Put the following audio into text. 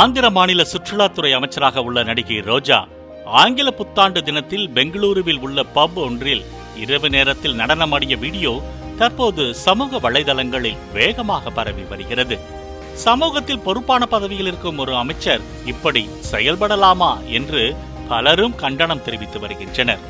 ஆந்திர மாநில சுற்றுலாத்துறை அமைச்சராக உள்ள நடிகை ரோஜா ஆங்கில புத்தாண்டு தினத்தில் பெங்களூருவில் உள்ள பப் ஒன்றில் இரவு நேரத்தில் நடனமாடிய வீடியோ தற்போது சமூக வலைதளங்களில் வேகமாக பரவி வருகிறது. சமூகத்தில் பொறுப்பான பதவியில் இருக்கும் ஒரு அமைச்சர் இப்படி செயல்படலாமா என்று பலரும் கண்டனம் தெரிவித்து வருகின்றனர்.